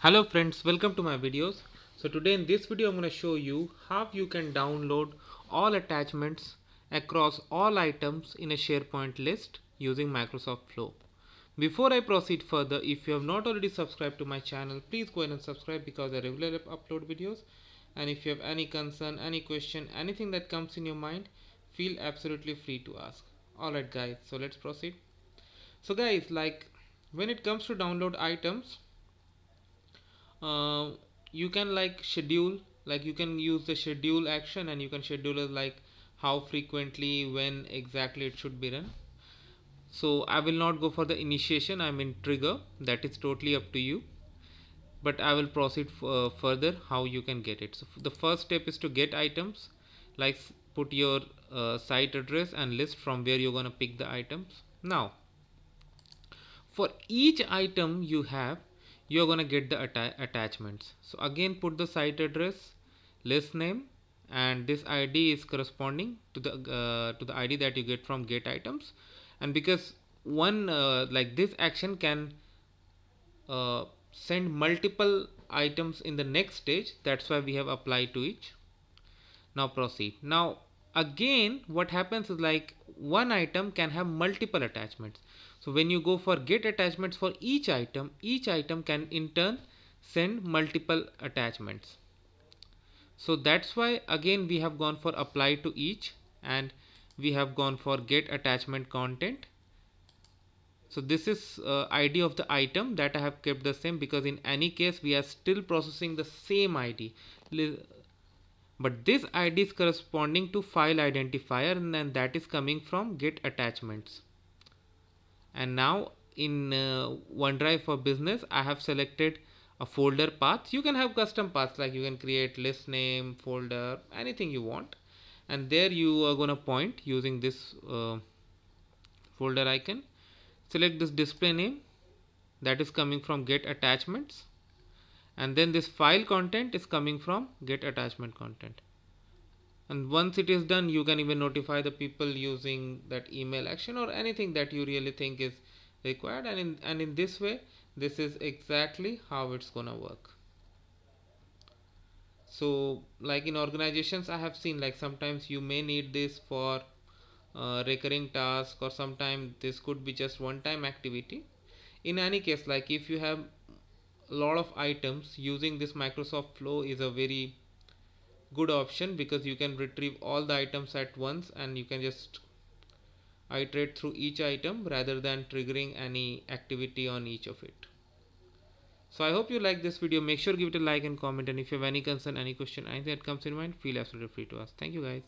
Hello friends, welcome to my videos. So today in this video I'm going to show you how you can download all attachments across all items in a SharePoint list using Microsoft Flow. Before I proceed further, if you have not already subscribed to my channel, please go ahead and subscribe because I regularly upload videos. And if you have any concern, any question, anything that comes in your mind, feel absolutely free to ask. Alright guys, so let's proceed. So guys, like when it comes to download items, uh, you can schedule, you can use the schedule action and you can schedule it like how frequently, when exactly it should be run. So I will not go for the initiation, I'm in trigger, that is totally up to you, but I will proceed further how you can get it. So the first step is to get items, put your site address and list from where you're gonna pick the items. Now for each item you have, you're gonna get the attachments. So again, put the site address, list name, and this ID is corresponding to the ID that you get from get items. And because one this action can send multiple items in the next stage, that's why we have applied to each. Now proceed. Now again, what happens is one item can have multiple attachments. So when you go for get attachments for each item can in turn send multiple attachments. So that's why again we have gone for apply to each and we have gone for get attachment content. So this is ID of the item that I have kept the same because in any case we are still processing the same ID. But this ID is corresponding to file identifier and then that is coming from get attachments. And now in OneDrive for Business, I have selected a folder path. You can have custom paths, like you can create list name, folder, anything you want. And there you are going to point using this folder icon. Select this display name that is coming from get attachments. And then this file content is coming from get attachment content. And once it is done, you can even notify the people using that email action or anything that you really think is required. And in this way, this is exactly how it's gonna work. So like in organizations, I have seen sometimes you may need this for recurring task, or sometimes this could be just one-time activity. In any case, like if you have a lot of items, using this Microsoft Flow is a very good option because you can retrieve all the items at once and you can just iterate through each item rather than triggering any activity on each of it. So I hope you like this video. Make sure give it a like and comment, and if you have any concern, any question, anything that comes in mind, feel absolutely free to ask. Thank you guys.